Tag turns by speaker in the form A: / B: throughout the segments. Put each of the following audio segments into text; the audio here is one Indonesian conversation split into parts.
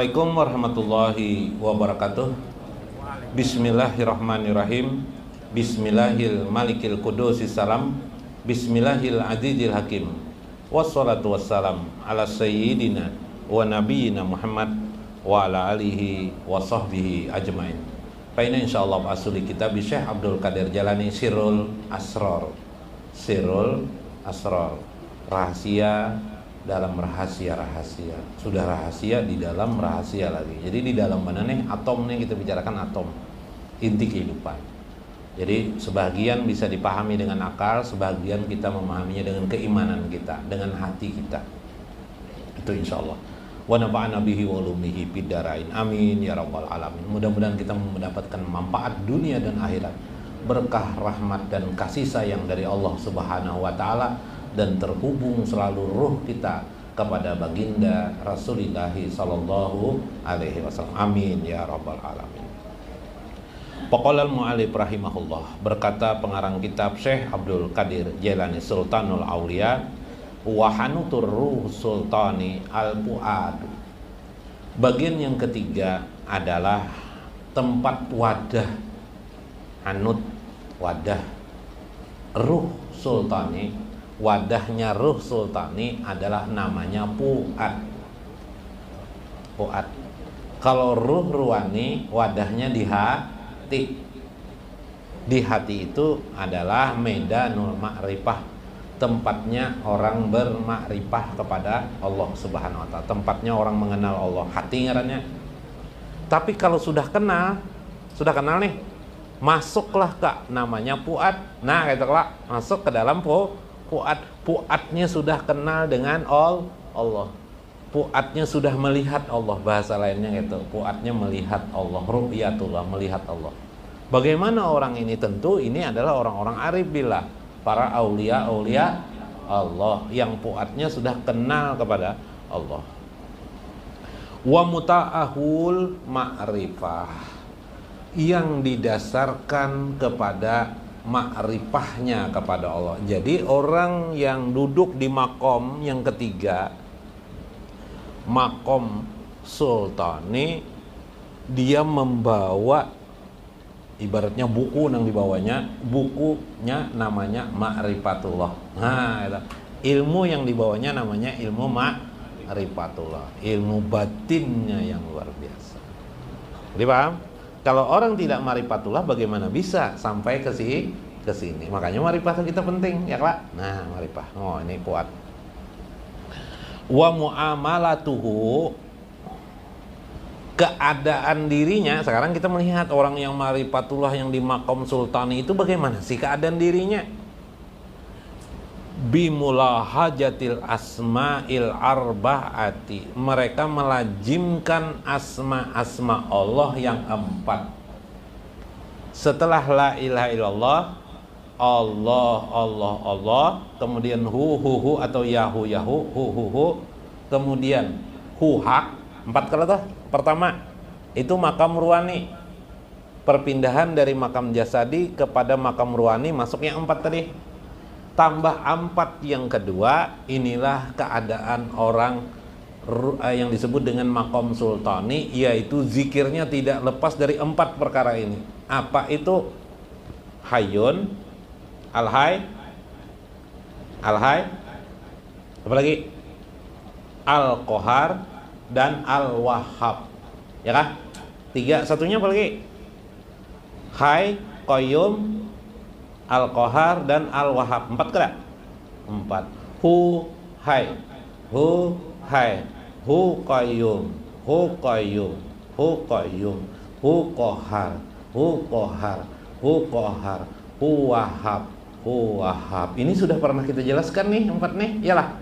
A: Assalamualaikum warahmatullahi wabarakatuh. Bismillahirrahmanirrahim. Bismillahil malikil qudusis salam. Bismillahil azizil hakim. Wassalatu wassalam ala sayyidina wa nabiyyina Muhammad wa ala alihi wa sahbihi ajmain. Faina insyaallah asuli kitab Syekh Abdul Qadir Jalani Sirrul Asrar. Sirrul Asrar, rahasia dalam rahasia-rahasia. Sudah rahasia di dalam rahasia lagi. Jadi di dalam mana nih? Atom nih, kita bicarakan atom, inti kehidupan. Jadi sebagian bisa dipahami dengan akal, sebagian kita memahaminya dengan keimanan kita, dengan hati kita. Itu insyaallah. Wa nafa'ana bihi wa ulumihi fid dharain. Amin ya rabbal alamin. Mudah-mudahan kita mendapatkan manfaat dunia dan akhirat, berkah rahmat dan kasih sayang dari Allah Subhanahu wa taala, dan terhubung selalu ruh kita kepada baginda Rasulullah sallallahu alaihi wasallam. Amin ya rabbal alamin. Paqala al-mu'allif rahimahullah, berkata pengarang kitab Syekh Abdul Qadir Jailani Sultanul Auliya, wa hanutur ruh sultani al-fuad. Bagian yang ketiga adalah tempat wadah. Hanut, wadah. Ruh sultani, wadahnya ruh sultani adalah namanya fuad. Fuad. Kalau ruh ruhani, wadahnya di hati. Di hati itu adalah medanul ma'rifah, tempatnya orang bermakrifah kepada Allah Subhanahu wa taala, tempatnya orang mengenal Allah, hati ngarannya. Tapi kalau sudah kenal nih, masuklah ke namanya fuad. Nah, gitu lah, masuk ke dalam fuadnya sudah kenal dengan Allah. Fuadnya sudah melihat Allah, bahasa lainnya gitu. Fuadnya melihat Allah, ru'yatullah, melihat Allah. Bagaimana orang ini? Tentu ini adalah orang-orang arif billah, para aulia Allah yang fuadnya sudah kenal kepada Allah. Wa muta'ahul ma'rifah, yang didasarkan kepada makrifahnya kepada Allah. Jadi orang yang duduk di makom yang ketiga, makom sultani, dia membawa ibaratnya buku yang dibawanya, bukunya namanya ma'rifatullah. Nah, ilmu yang dibawanya namanya ilmu ma'rifatullah, ilmu batinnya yang luar biasa. Jadi paham? Kalau orang tidak ma'rifatullah, bagaimana bisa sampai ke sini? Makanya ma'rifah kita penting, ya Kak? Nah, ma'rifah. Oh, ini kuat. Wa muamalatuhu, keadaan dirinya. Sekarang kita melihat orang yang ma'rifatullah yang di maqam sultani itu bagaimana sih keadaan dirinya? Bimulahajatil asma'il arba'ati, mereka melajimkan asma-asma Allah yang 4. Setelah la ilaha illallah, Allah, kemudian hu atau yahu hu, kemudian hak 4 kali tuh. Pertama itu makam ruwani, perpindahan dari makam jasadi kepada makam ruwani, masuknya 4 tadi. Tambah 4 yang kedua, inilah keadaan orang yang disebut dengan makom sultani, yaitu zikirnya tidak lepas dari 4 perkara ini. Apa itu? Hayyun, al-hay, apalagi al-qahar dan al-wahhab, ya kah? 3, satunya apalagi? Hay, qayyum, al-qahar dan al-wahhab. 4 kira? 4. Hu hai, hu qayyum, hu qahar, hu wahhab. Ini sudah pernah kita jelaskan nih 4 nih, iyalah.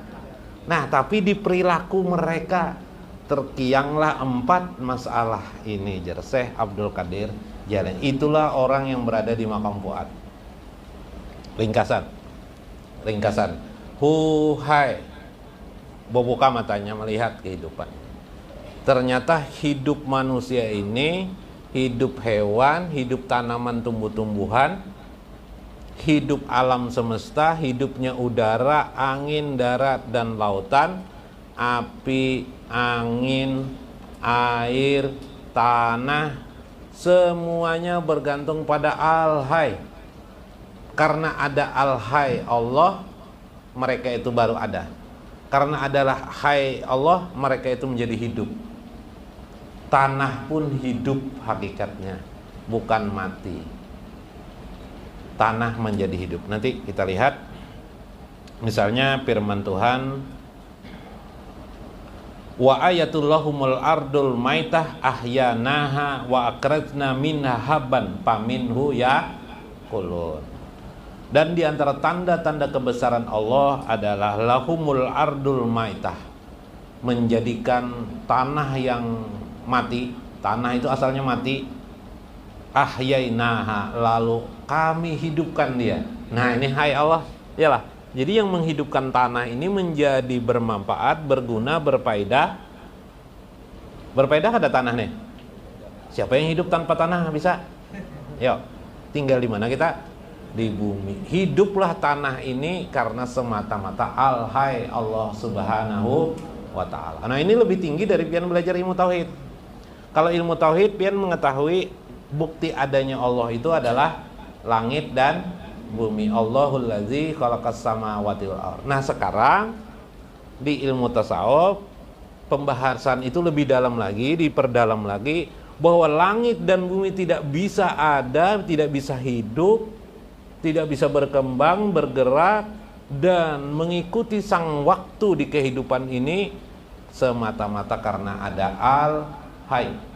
A: Nah, tapi di perilaku mereka terkianglah 4 masalah ini. Syekh Abdul Qadir Jailani, itulah orang yang berada di makam fuad. Ringkasan. Huhai, membuka matanya melihat kehidupan. Ternyata hidup manusia ini, hidup hewan, hidup tanaman tumbuh-tumbuhan, hidup alam semesta, hidupnya udara, angin, darat, dan lautan, api, angin, air, tanah, semuanya bergantung pada Al-Hayy. Karena ada Al-Hayy Allah, mereka itu baru ada. Karena adalah Hayy Allah, mereka itu menjadi hidup. Tanah pun hidup hakikatnya, bukan mati. Tanah menjadi hidup. Nanti kita lihat misalnya firman Tuhan, wa ayatullahumul ardul maitah ahyanaha wa akrajna minha habban paminhu yakulun. Dan di antara tanda-tanda kebesaran Allah adalah lahumul ardul maitah, menjadikan tanah yang mati. Tanah itu asalnya mati. Ahyainaha, lalu kami hidupkan dia. Nah, ini Hayy Allah, iyalah. Jadi yang menghidupkan tanah ini menjadi bermanfaat, berguna, berfaedah. Berfaedah ada tanah nih. Siapa yang hidup tanpa tanah bisa? Yuk, tinggal di mana kita? Di bumi. Hiduplah tanah ini karena semata-mata Al-Hayy Allah Subhanahu wa ta'ala. Nah, ini lebih tinggi dari pian belajar ilmu tauhid. Kalau ilmu tauhid pian mengetahui bukti adanya Allah itu adalah langit dan bumi. Allahul ladzi khalaqas samawati wal ardh. Nah, sekarang di ilmu tasawuf pembahasan itu lebih dalam lagi, diperdalam lagi, bahwa langit dan bumi tidak bisa ada, tidak bisa hidup, tidak bisa berkembang, bergerak dan mengikuti sang waktu di kehidupan ini semata-mata karena ada Al-Hayy.